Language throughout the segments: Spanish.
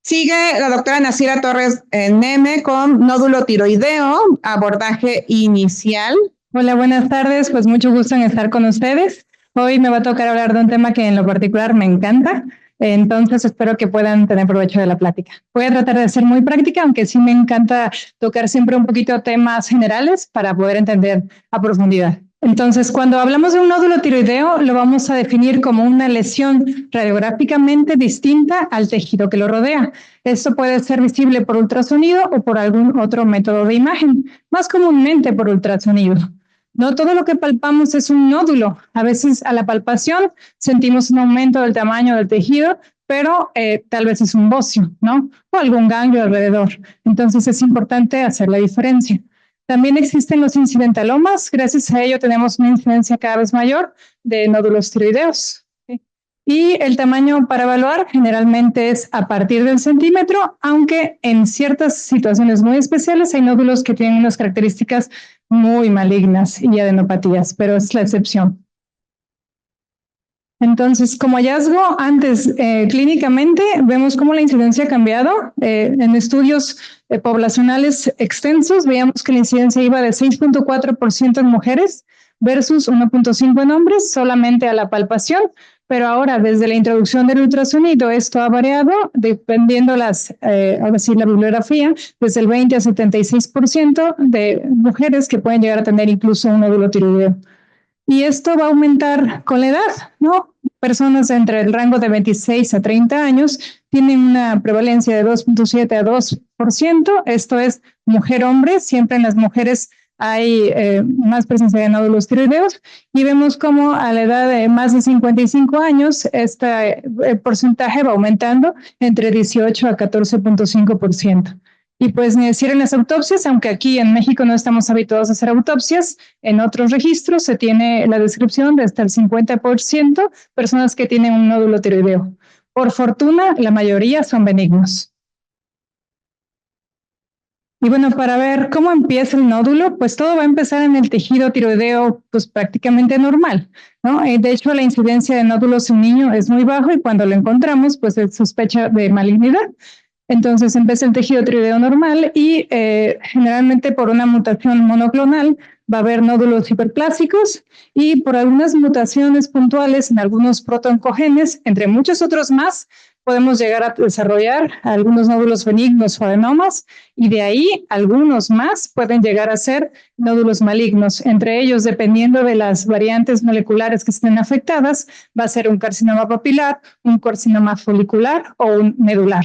Sigue la doctora Nacira Torres Neme con nódulo tiroideo, abordaje inicial. Hola, buenas tardes. Pues mucho gusto en estar con ustedes. Hoy me va a tocar hablar de un tema que en lo particular me encanta. Entonces espero que puedan tener provecho de la plática. Voy a tratar de ser muy práctica, aunque sí me encanta tocar siempre un poquito temas generales para poder entender a profundidad. Entonces, cuando hablamos de un nódulo tiroideo, lo vamos a definir como una lesión radiográficamente distinta al tejido que lo rodea. Esto puede ser visible por ultrasonido o por algún otro método de imagen, más comúnmente por ultrasonido. No todo lo que palpamos es un nódulo. A veces a la palpación sentimos un aumento del tamaño del tejido, pero tal vez es un bocio, ¿no? O algún ganglio alrededor. Entonces es importante hacer la diferencia. También existen los incidentalomas. Gracias a ello tenemos una incidencia cada vez mayor de nódulos tiroideos. ¿Sí? Y el tamaño para evaluar generalmente es a partir del centímetro, aunque en ciertas situaciones muy especiales hay nódulos que tienen unas características muy malignas y adenopatías, pero es la excepción. Entonces, como hallazgo, antes clínicamente vemos cómo la incidencia ha cambiado. En estudios poblacionales extensos, veíamos que la incidencia iba de 6.4% en mujeres versus 1.5% en hombres, solamente a la palpación. Pero ahora, desde la introducción del ultrasonido, esto ha variado dependiendo ahora sí, la bibliografía, desde el 20 a 76% de mujeres que pueden llegar a tener incluso un nódulo tiroideo. Y esto va a aumentar con la edad, ¿no? Personas entre el rango de 26 a 30 años tienen una prevalencia de 2.7 a 2%. Esto es mujer-hombre. Siempre en las mujeres hay más presencia de nódulos tiroideos. Y vemos cómo a la edad de más de 55 años, este porcentaje va aumentando entre 18 a 14.5%. Y pues ni decir en las autopsias, aunque aquí en México no estamos habituados a hacer autopsias, en otros registros se tiene la descripción de hasta el 50% personas que tienen un nódulo tiroideo. Por fortuna, la mayoría son benignos. Y bueno, para ver cómo empieza el nódulo, pues todo va a empezar en el tejido tiroideo, pues prácticamente normal, ¿no? De hecho, la incidencia de nódulos en un niño es muy bajo y cuando lo encontramos, pues se sospecha de malignidad. Entonces empieza el tejido tiroideo normal y generalmente por una mutación monoclonal va a haber nódulos hiperplásicos y por algunas mutaciones puntuales en algunos protooncogenes, entre muchos otros más, podemos llegar a desarrollar algunos nódulos benignos o adenomas y de ahí algunos más pueden llegar a ser nódulos malignos. Entre ellos, dependiendo de las variantes moleculares que estén afectadas, va a ser un carcinoma papilar, un carcinoma folicular o un medular.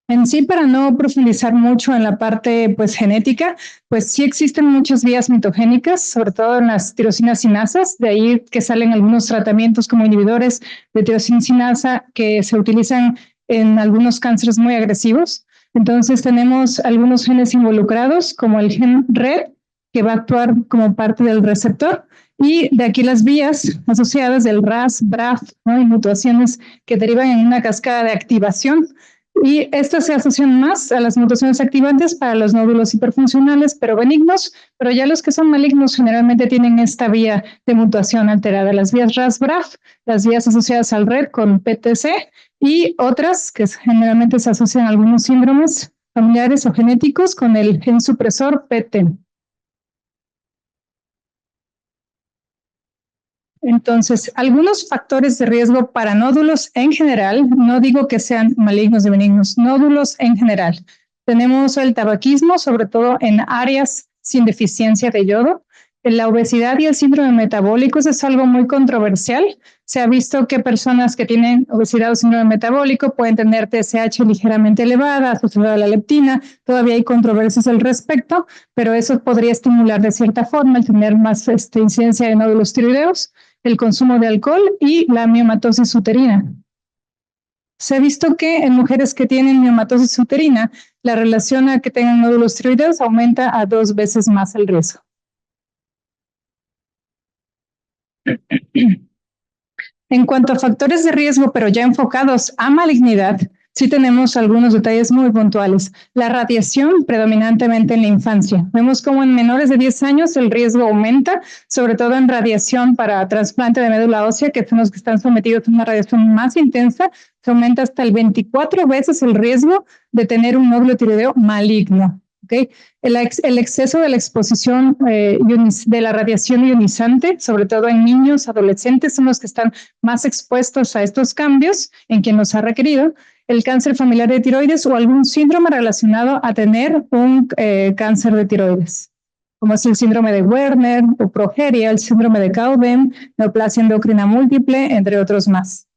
En sí, para no profundizar mucho en la parte pues, genética, pues sí existen muchas vías mitogénicas, sobre todo en las tirosinas sinasas, de ahí que salen algunos tratamientos como inhibidores de tirosina sinasa que se utilizan en algunos cánceres muy agresivos. Entonces tenemos algunos genes involucrados, como el gen RED, que va a actuar como parte del receptor, y de aquí las vías asociadas del RAS, BRAF, ¿no? Y mutaciones que derivan en una cascada de activación. Y estas se asocian más a las mutaciones activantes para los nódulos hiperfuncionales, pero benignos, pero ya los que son malignos generalmente tienen esta vía de mutación alterada, las vías RAS-BRAF, las vías asociadas al RED con PTC y otras que generalmente se asocian a algunos síndromes familiares o genéticos con el gen supresor PT. Entonces, algunos factores de riesgo para nódulos en general, no digo que sean malignos o benignos, nódulos en general. Tenemos el tabaquismo, sobre todo en áreas sin deficiencia de yodo. La obesidad y el síndrome metabólico es algo muy controversial. Se ha visto que personas que tienen obesidad o síndrome metabólico pueden tener TSH ligeramente elevada, asociada a la leptina. Todavía hay controversias al respecto, pero eso podría estimular de cierta forma el tener más incidencia de nódulos tiroideos, el consumo de alcohol y la miomatosis uterina. Se ha visto que en mujeres que tienen miomatosis uterina, la relación a que tengan nódulos tiroideos aumenta a 2 veces más el riesgo. En cuanto a factores de riesgo, pero ya enfocados a malignidad, sí tenemos algunos detalles muy puntuales. La radiación predominantemente en la infancia. Vemos como en menores de 10 años el riesgo aumenta, sobre todo en radiación para trasplante de médula ósea, que son los que están sometidos a una radiación más intensa, se aumenta hasta el 24 veces el riesgo de tener un nódulo tiroideo maligno. ¿Okay? El exceso de la exposición de la radiación ionizante, sobre todo en niños, adolescentes, son los que están más expuestos a estos cambios en quien los ha requerido. El cáncer familiar de tiroides o algún síndrome relacionado a tener un cáncer de tiroides, como es el síndrome de Werner o progeria, el síndrome de Cowden, neoplasia endocrina múltiple, entre otros más.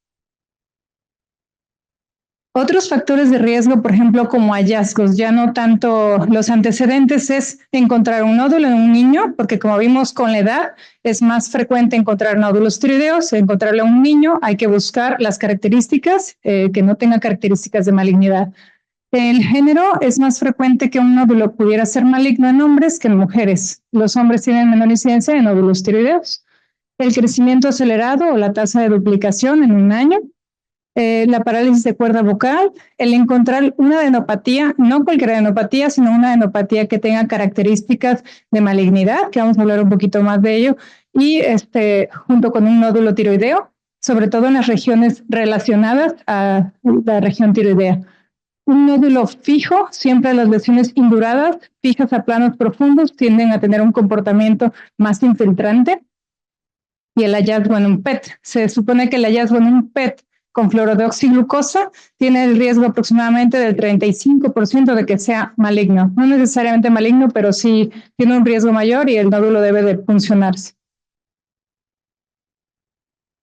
Otros factores de riesgo, por ejemplo, como hallazgos, ya no tanto los antecedentes, es encontrar un nódulo en un niño, porque como vimos con la edad, es más frecuente encontrar nódulos tiroideos. Encontrarlo en un niño, hay que buscar las características que no tengan características de malignidad. El género es más frecuente que un nódulo pudiera ser maligno en hombres que en mujeres. Los hombres tienen menor incidencia de nódulos tiroideos. El crecimiento acelerado o la tasa de duplicación en un año. La parálisis de cuerda vocal, el encontrar una adenopatía, no cualquier adenopatía, sino una adenopatía que tenga características de malignidad, que vamos a hablar un poquito más de ello, y junto con un nódulo tiroideo, sobre todo en las regiones relacionadas a la región tiroidea. Un nódulo fijo, siempre las lesiones induradas, fijas a planos profundos, tienden a tener un comportamiento más infiltrante. Y el hallazgo en un PET, se supone que el hallazgo en un PET con fluorodeoxiglucosa tiene el riesgo aproximadamente del 35% de que sea maligno. No necesariamente maligno, pero sí tiene un riesgo mayor y el nódulo debe de funcionarse.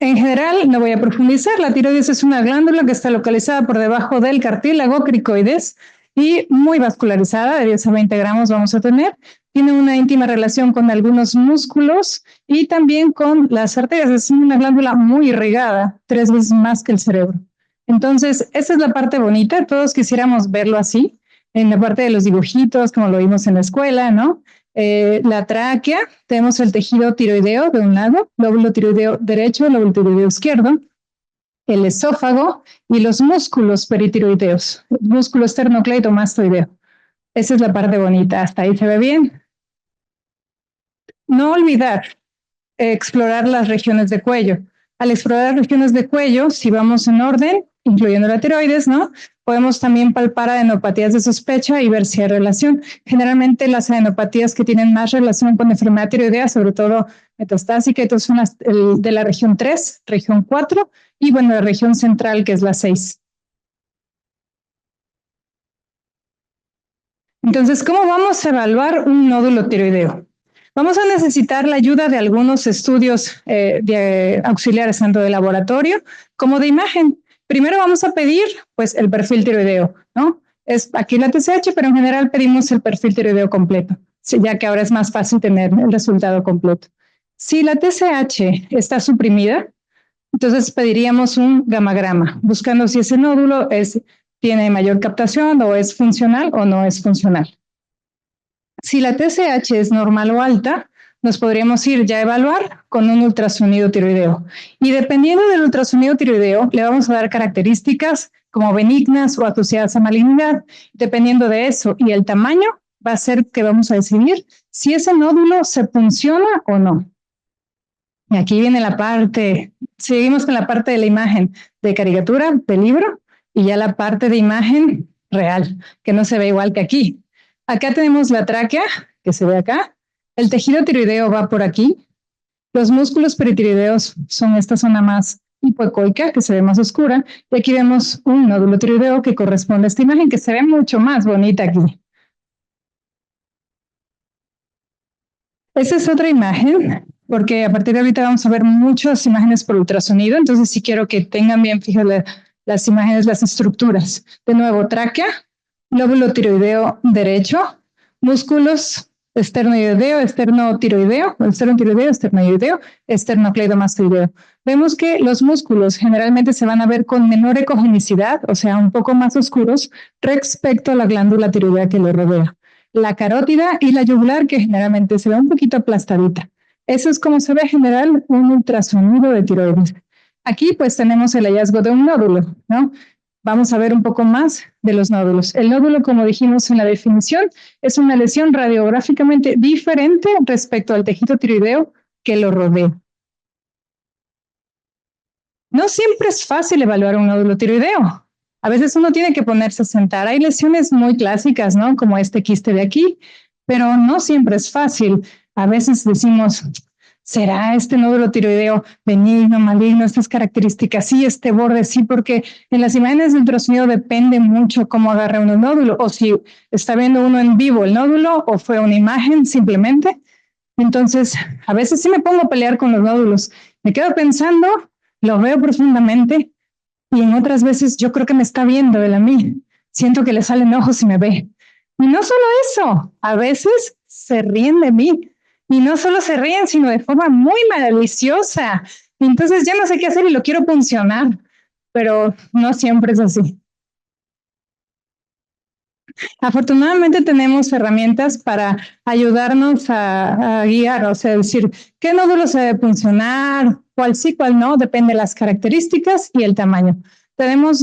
En general, no voy a profundizar, la tiroides es una glándula que está localizada por debajo del cartílago cricoides y muy vascularizada, de 10 a 20 gramos vamos a tener. Tiene una íntima relación con algunos músculos y también con las arterias. Es una glándula muy irrigada, 3 veces más que el cerebro. Entonces, esa es la parte bonita. Todos quisiéramos verlo así, en la parte de los dibujitos, como lo vimos en la escuela, ¿no? La tráquea, tenemos el tejido tiroideo de un lado, lóbulo tiroideo derecho, lóbulo tiroideo izquierdo, el esófago y los músculos peritiroideos, el músculo esternocleidomastoideo. Esa es la parte bonita, hasta ahí se ve bien. No olvidar explorar las regiones de cuello. Al explorar las regiones de cuello, si vamos en orden, incluyendo la tiroides, ¿no? Podemos también palpar adenopatías de sospecha y ver si hay relación. Generalmente las adenopatías que tienen más relación con enfermedad tiroidea, sobre todo metastásica, entonces son las de la región 3, región 4 y bueno, la región central que es la 6. Entonces, ¿cómo vamos a evaluar un nódulo tiroideo? Vamos a necesitar la ayuda de algunos estudios auxiliares, tanto de laboratorio como de imagen. Primero vamos a pedir, pues, el perfil tiroideo, ¿no? Es aquí la TSH, pero en general pedimos el perfil tiroideo completo, ya que ahora es más fácil tener el resultado completo. Si la TSH está suprimida, entonces pediríamos un gamagrama, buscando si ese nódulo tiene mayor captación o es funcional o no es funcional. Si la TSH es normal o alta, nos podríamos ir ya a evaluar con un ultrasonido tiroideo. Y dependiendo del ultrasonido tiroideo, le vamos a dar características como benignas o asociadas a malignidad. Dependiendo de eso y el tamaño, va a ser que vamos a decidir si ese nódulo se funciona o no. Y aquí viene la parte, seguimos con la parte de la imagen de caricatura, de libro, y ya la parte de imagen real, que no se ve igual que aquí. Acá tenemos la tráquea, que se ve acá. El tejido tiroideo va por aquí. Los músculos peritiroideos son esta zona más hipoecoica, que se ve más oscura. Y aquí vemos un nódulo tiroideo que corresponde a esta imagen, que se ve mucho más bonita aquí. Esa es otra imagen, porque a partir de ahorita vamos a ver muchas imágenes por ultrasonido. Entonces, sí quiero que tengan bien fijas las imágenes, las estructuras. De nuevo, tráquea, lóbulo tiroideo derecho, músculos esternoideo, esternotiroideo, esternotiroideo, esternocleidomastoideo. Vemos que los músculos generalmente se van a ver con menor ecogenicidad, o sea, un poco más oscuros, respecto a la glándula tiroidea que lo rodea. La carótida y la yugular, que generalmente se ve un poquito aplastadita. Eso es como se ve en general un ultrasonido de tiroides. Aquí pues tenemos el hallazgo de un nódulo, ¿no? vamos a ver un poco más de los nódulos. El nódulo, como dijimos en la definición, es una lesión radiográficamente diferente respecto al tejido tiroideo que lo rodea. No siempre es fácil evaluar un nódulo tiroideo. A veces uno tiene que ponerse a sentar. Hay lesiones muy clásicas, ¿no? Como este quiste de aquí, pero no siempre es fácil. A veces decimos, ¿será este nódulo tiroideo benigno, maligno, estas características? Sí, este borde sí, porque en las imágenes de ultrasonido depende mucho cómo agarre uno el nódulo, o si está viendo uno en vivo el nódulo, o fue una imagen simplemente. Entonces, a veces sí me pongo a pelear con los nódulos. Me quedo pensando, lo veo profundamente, y en otras veces yo creo que me está viendo él a mí. Siento que le salen ojos y me ve. Y no solo eso, a veces se ríen de mí. Y no solo se ríen, sino de forma muy maliciosa. Entonces ya no sé qué hacer y lo quiero funcionar, pero no siempre es así. Afortunadamente tenemos herramientas para ayudarnos a guiar, o sea, decir qué nódulo se debe funcionar, cuál sí, cuál no, depende de las características y el tamaño. Tenemos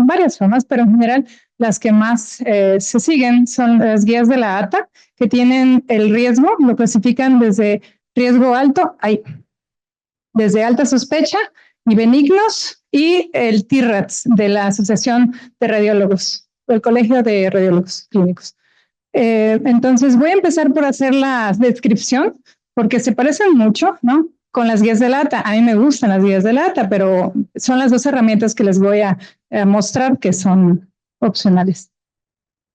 varias formas, pero en general las que más se siguen son las guías de la ATA, que tienen el riesgo, lo clasifican desde riesgo alto, desde alta sospecha y benignos, y el TIRATS de la Asociación de Radiólogos, el Colegio de Radiólogos Clínicos. Entonces voy a empezar por hacer la descripción, porque se parecen mucho, ¿no? Con las guías de lata. A mí me gustan las guías de lata, pero son las dos herramientas que les voy a mostrar que son opcionales.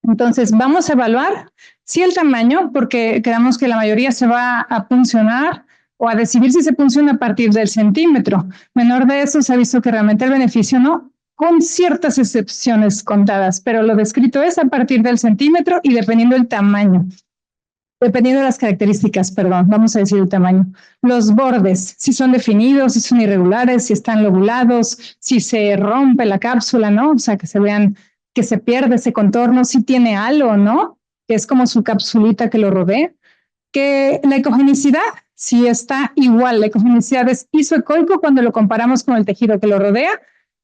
Entonces vamos a evaluar si el tamaño, porque creemos que la mayoría se va a puncionar o a decidir si se punciona a partir del centímetro. Menor de eso se ha visto que realmente el beneficio no, con ciertas excepciones contadas, pero lo descrito es a partir del centímetro y dependiendo del tamaño. Dependiendo de las características, perdón, vamos a decir el tamaño. Los bordes, si son definidos, si son irregulares, si están lobulados, si se rompe la cápsula, ¿no? O sea, que se vean que se pierde ese contorno, si tiene halo, ¿no? Que es como su capsulita que lo rodea. Que la ecogenicidad, si está igual, la ecogenicidad es isoecoico cuando lo comparamos con el tejido que lo rodea,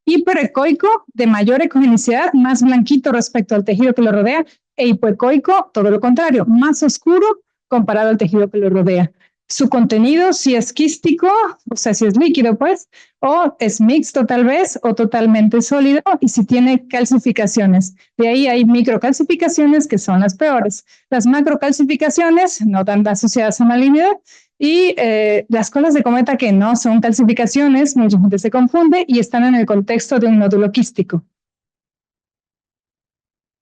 hiperecoico, de mayor ecogenicidad, más blanquito respecto al tejido que lo rodea, e hipoecoico, todo lo contrario, más oscuro comparado al tejido que lo rodea. Su contenido, si es quístico, o sea, si es líquido, pues, o es mixto tal vez, o totalmente sólido, y si tiene calcificaciones. De ahí hay microcalcificaciones que son las peores. Las macrocalcificaciones, no tan asociadas a malignidad, y las colas de cometa que no son calcificaciones, mucha gente se confunde y están en el contexto de un nódulo quístico.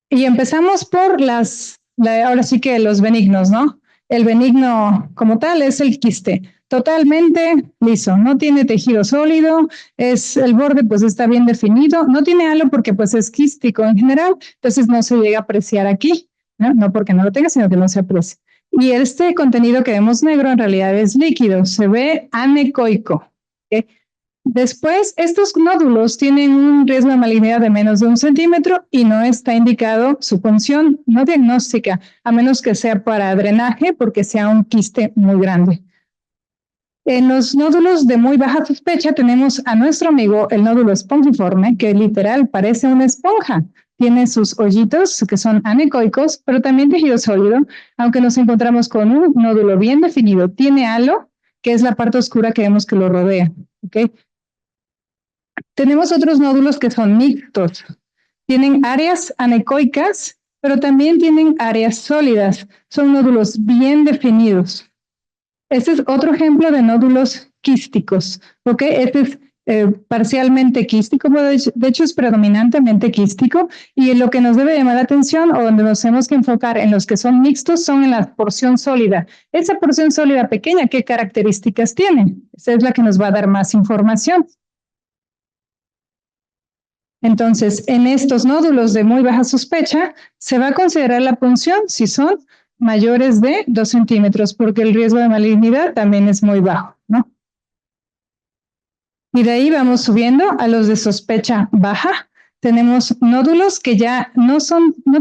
Y empezamos por ahora sí que los benignos, ¿no? El benigno como tal es el quiste, totalmente liso, no tiene tejido sólido, el borde pues está bien definido, no tiene halo porque pues es quístico en general, entonces no se llega a apreciar aquí, ¿no? No porque no lo tenga, sino que no se aprecia. Y este contenido que vemos negro en realidad es líquido, se ve anecoico. ¿Okay? Después, estos nódulos tienen un riesgo de malignidad de menos de 1 centímetro y no está indicado su función no diagnóstica, a menos que sea para drenaje, porque sea un quiste muy grande. En los nódulos de muy baja sospecha tenemos a nuestro amigo el nódulo espongiforme, que literal parece una esponja. Tiene sus hoyitos que son anecoicos, pero también tejido sólido, aunque nos encontramos con un nódulo bien definido. Tiene halo, que es la parte oscura que vemos que lo rodea. ¿Okay? Tenemos otros nódulos que son mixtos. Tienen áreas anecoicas, pero también tienen áreas sólidas. Son nódulos bien definidos. Este es otro ejemplo de nódulos quísticos. ¿Okay? Este es parcialmente quístico, de hecho es predominantemente quístico, y lo que nos debe llamar la atención o donde nos tenemos que enfocar en los que son mixtos son en la porción sólida. Esa porción sólida pequeña, ¿qué características tiene? Esa es la que nos va a dar más información. Entonces, en estos nódulos de muy baja sospecha, se va a considerar la punción si son mayores de 2 centímetros, porque el riesgo de malignidad también es muy bajo, ¿no? Y de ahí vamos subiendo a los de sospecha baja. Tenemos nódulos que ya no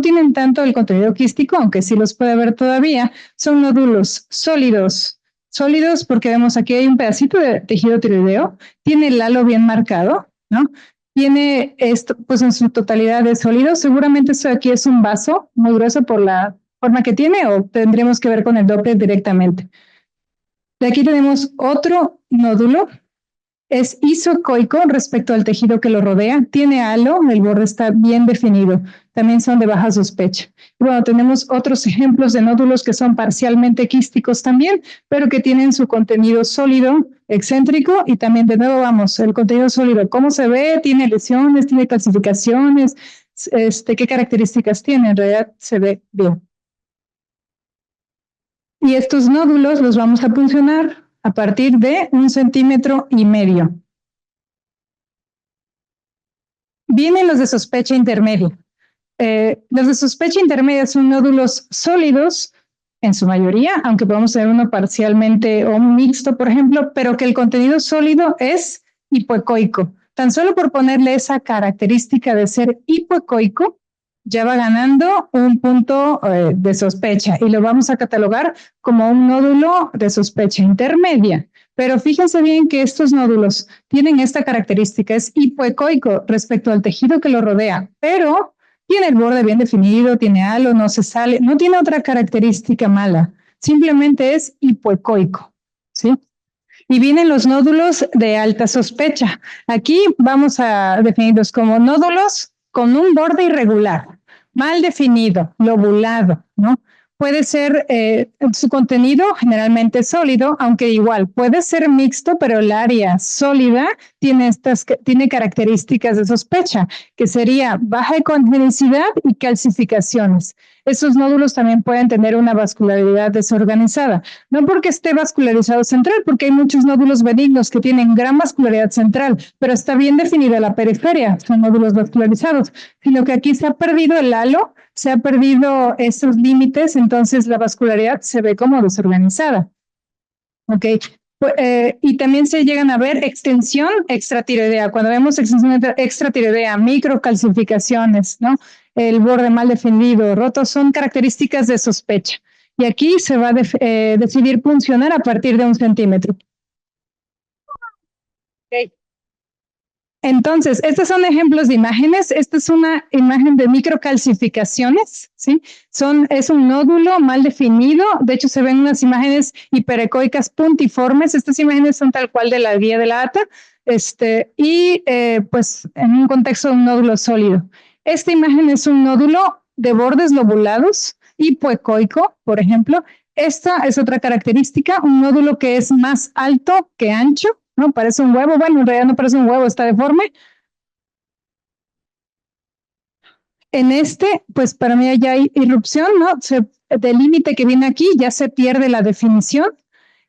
tienen tanto el contenido quístico, aunque sí los puede haber todavía. Son nódulos sólidos. Sólidos porque vemos aquí hay un pedacito de tejido tiroideo, tiene el halo bien marcado, ¿no? tiene esto, pues en su totalidad de sólido. Seguramente esto de aquí es un vaso muy grueso por la forma que tiene, o tendremos que ver con el Doppler directamente. De aquí tenemos otro nódulo. Es isocoico respecto al tejido que lo rodea, tiene halo, el borde está bien definido, también son de baja sospecha. Bueno, tenemos otros ejemplos de nódulos que son parcialmente quísticos también, pero que tienen su contenido sólido, excéntrico, y también de nuevo vamos, el contenido sólido, ¿cómo se ve? ¿Tiene lesiones? ¿Tiene calcificaciones? ¿Qué características tiene? En realidad se ve bien. Y estos nódulos los vamos a puncionar a partir de 1,5 centímetros. Vienen los de sospecha intermedia. Los de sospecha intermedia son nódulos sólidos en su mayoría, aunque podemos tener uno parcialmente o un mixto, por ejemplo, pero que el contenido sólido es hipoecoico. Tan solo por ponerle esa característica de ser hipoecoico, ya va ganando un punto de sospecha y lo vamos a catalogar como un nódulo de sospecha intermedia. Pero fíjense bien que estos nódulos tienen esta característica, es hipoecoico respecto al tejido que lo rodea, pero tiene el borde bien definido, tiene halo, no se sale, no tiene otra característica mala, simplemente es hipoecoico, ¿sí? Y vienen los nódulos de alta sospecha. Aquí vamos a definirlos como nódulos con un borde irregular, mal definido, lobulado, ¿no? Puede ser su contenido generalmente sólido, aunque igual puede ser mixto, pero el área sólida tiene características de sospecha, que sería baja ecogenicidad y calcificaciones. Esos nódulos también pueden tener una vascularidad desorganizada, no porque esté vascularizado central, porque hay muchos nódulos benignos que tienen gran vascularidad central, pero está bien definida la periferia, son nódulos vascularizados, sino que aquí se ha perdido el halo, se ha perdido esos límites, entonces la vascularidad se ve como desorganizada. ¿Ok? Y también se llegan a ver extensión extratiroidea. Cuando vemos extensión extratiroidea, microcalcificaciones, ¿no? El borde mal definido, roto, son características de sospecha. Y aquí se va a decidir puncionar a partir de 1 centímetro. Okay. Entonces, estos son ejemplos de imágenes. Esta es una imagen de microcalcificaciones, ¿sí? Es un nódulo mal definido. De hecho, se ven unas imágenes hiperecoicas puntiformes. Estas imágenes son tal cual de la guía de la ATA, pues en un contexto de un nódulo sólido. Esta imagen es un nódulo de bordes lobulados, hipoecoico, por ejemplo. Esta es otra característica, un nódulo que es más alto que ancho, ¿no? Parece un huevo, bueno, en realidad no parece un huevo, está deforme. En pues para mí ya hay irrupción, ¿no? Del límite que viene aquí ya se pierde la definición.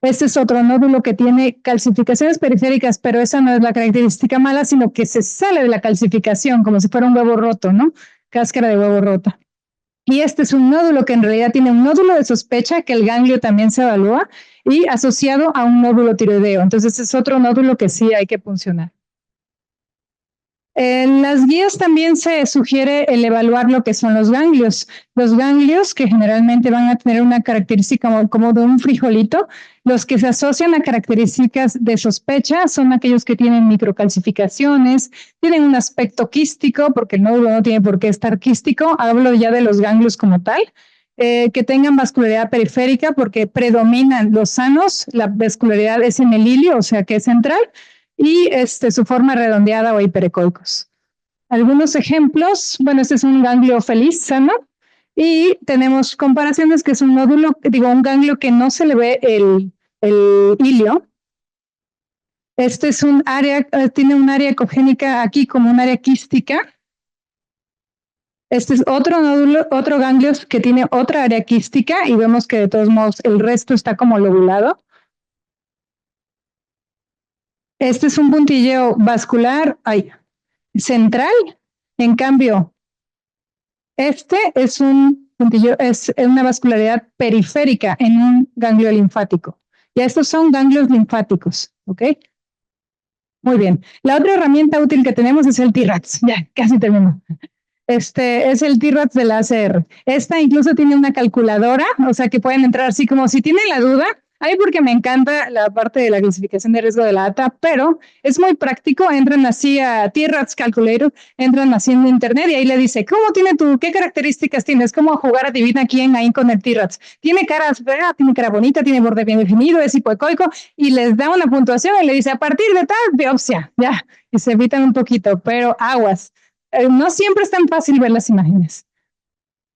Este es otro nódulo que tiene calcificaciones periféricas, pero esa no es la característica mala, sino que se sale de la calcificación, como si fuera un huevo roto, ¿no? Cáscara de huevo rota. Y este es un nódulo que en realidad tiene un nódulo de sospecha, que el ganglio también se evalúa, y asociado a un nódulo tiroideo. Entonces es otro nódulo que sí hay que puncionar. En las guías también se sugiere el evaluar lo que son los ganglios. Los ganglios, que generalmente van a tener una característica como de un frijolito, los que se asocian a características de sospecha son aquellos que tienen microcalcificaciones, tienen un aspecto quístico, porque el nódulo no tiene por qué estar quístico, hablo ya de los ganglios como tal, que tengan vascularidad periférica, porque predominan los sanos, la vascularidad es en el hilio, o sea que es central, y su forma redondeada o hiperecoicos. Algunos ejemplos, bueno, este es un ganglio feliz, sano, y tenemos comparaciones que es un nódulo, un ganglio que no se le ve el hilio. Este es un área, tiene un área ecogénica aquí como un área quística. Este es otro nódulo, otro ganglio que tiene otra área quística y vemos que de todos modos el resto está como lobulado. Este es un puntilleo vascular central, en cambio, este es un puntilleo, es una vascularidad periférica en un ganglio linfático. Ya estos son ganglios linfáticos, ¿ok? Muy bien. La otra herramienta útil que tenemos es el T-RADS. Ya, casi termino. Este es el T-RADS de la ACR. Esta incluso tiene una calculadora, o sea que pueden entrar así como si tienen la duda, Ahí porque me encanta la parte de la clasificación de riesgo de la ATA, pero es muy práctico. Entran así a T-RATS Calculator, entran así en internet y ahí le dice, ¿cómo tiene tú? ¿Qué características tienes? ¿Cómo jugar adivina quién ahí con el T-RATS? ¿Tiene cara fea? ¿Tiene cara bonita? ¿Tiene borde bien definido? ¿Es hipoecoico? Y les da una puntuación y le dice, a partir de tal biopsia, ya. Y se evitan un poquito, pero aguas. No siempre es tan fácil ver las imágenes.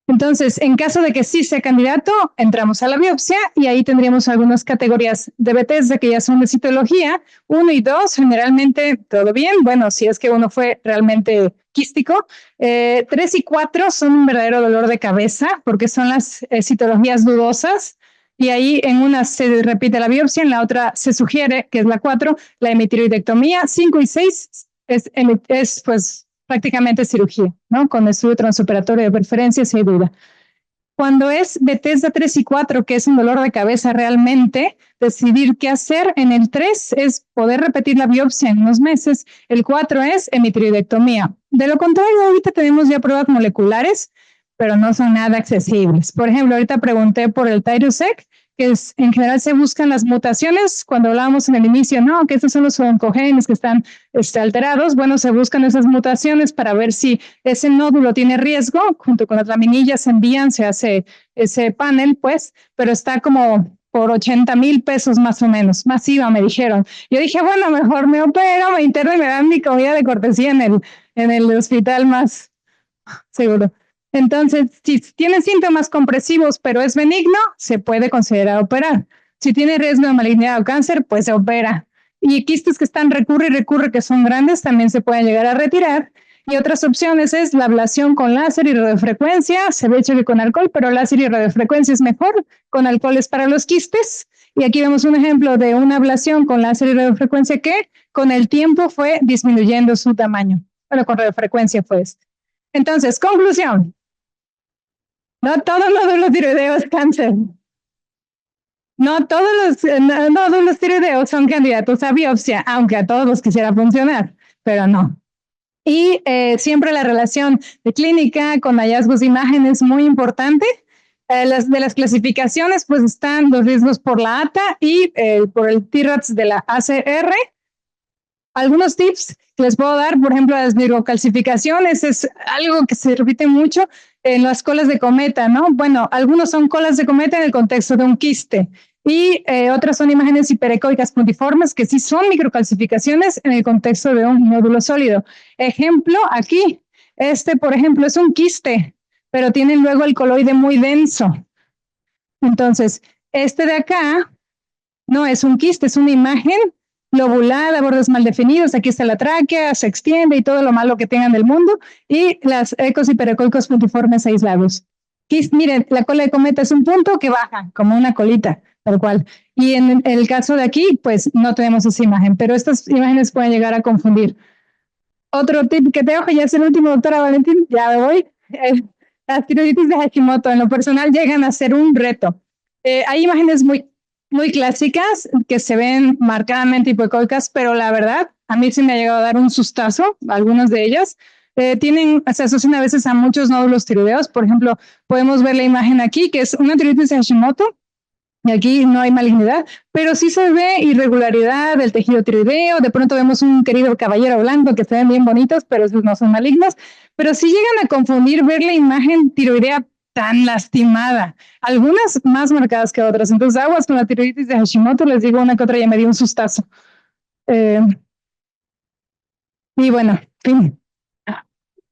Entonces, en caso de que sí sea candidato, entramos a la biopsia y ahí tendríamos algunas categorías de Bethesda que ya son de citología. 1 y 2, generalmente todo bien. Bueno, si es que uno fue realmente quístico. 3 y 4 son un verdadero dolor de cabeza porque son las citologías dudosas. Y ahí en una se repite la biopsia, en la otra se sugiere, que es la 4, la hemitiroidectomía. 5 y 6 es pues prácticamente cirugía, ¿no? Con estudio transoperatorio de preferencia, si hay duda. Cuando es Bethesda 3 y 4, que es un dolor de cabeza realmente, decidir qué hacer en el 3 es poder repetir la biopsia en unos meses, el 4 es emitriodectomía. De lo contrario, ahorita tenemos ya pruebas moleculares, pero no son nada accesibles. Por ejemplo, ahorita pregunté por el Tyrosec, que es, en general se buscan las mutaciones, cuando hablábamos en el inicio, no, que estos son los oncogenes que están alterados, bueno, se buscan esas mutaciones para ver si ese nódulo tiene riesgo, junto con las laminillas se envían, se hace ese panel, pues, pero está como por 80,000 pesos más o menos, masiva, me dijeron. Yo dije, bueno, mejor me opero, me interno y me dan mi comida de cortesía en el hospital más seguro. Entonces, si tiene síntomas compresivos, pero es benigno, se puede considerar operar. Si tiene riesgo de malignidad o cáncer, pues se opera. Y quistes que están recurre, que son grandes, también se pueden llegar a retirar. Y otras opciones es la ablación con láser y radiofrecuencia. Se ve hecho que con alcohol, pero láser y radiofrecuencia es mejor. Con alcohol es para los quistes. Y aquí vemos un ejemplo de una ablación con láser y radiofrecuencia que con el tiempo fue disminuyendo su tamaño. Bueno, con radiofrecuencia fue este. Entonces, conclusión. No todos los nódulos tiroideos cáncer. No todos los nódulos tiroideos son candidatos a biopsia, aunque a todos los quisiera funcionar, pero no. Y siempre la relación de clínica con hallazgos de imagen es muy importante. De las clasificaciones, pues están los riesgos por la ATA y por el T-RATS de la ACR. Algunos tips que les puedo dar, por ejemplo, las microcalcificaciones es algo que se repite mucho en las colas de cometa, ¿no? Bueno, algunos son colas de cometa en el contexto de un quiste y otras son imágenes hiperecoicas puntiformes que sí son microcalcificaciones en el contexto de un nódulo sólido. Ejemplo, aquí, por ejemplo, es un quiste, pero tiene luego el coloide muy denso. Entonces, de acá no es un quiste, es una imagen lobulada, bordes mal definidos, aquí está la tráquea, se extiende y todo lo malo que tengan del mundo, y las ecos hiperecoicos puntiformes aislados. Miren, la cola de cometa es un punto que baja, como una colita, tal cual. Y en el caso de aquí, pues no tenemos esa imagen, pero estas imágenes pueden llegar a confundir. Otro tip que te dejo, ya es el último, doctora Valentín, ya me voy. Las tiroiditis de Hashimoto, en lo personal, llegan a ser un reto. Hay imágenes muy clásicas que se ven marcadamente hipoecoicas, pero la verdad, a mí sí me ha llegado a dar un sustazo, algunas de ellas. Se asocian a veces a muchos nódulos tiroideos. Por ejemplo, podemos ver la imagen aquí, que es una tiroiditis de Hashimoto, y aquí no hay malignidad, pero sí se ve irregularidad del tejido tiroideo. De pronto vemos un querido caballero blanco que se ven bien bonitos, pero esos no son malignos. Pero sí llegan a confundir ver la imagen tiroidea tan lastimada, algunas más marcadas que otras. Entonces, aguas con la tiroiditis de Hashimoto, les digo una que otra, ya me dio un sustazo. Y bueno, fin.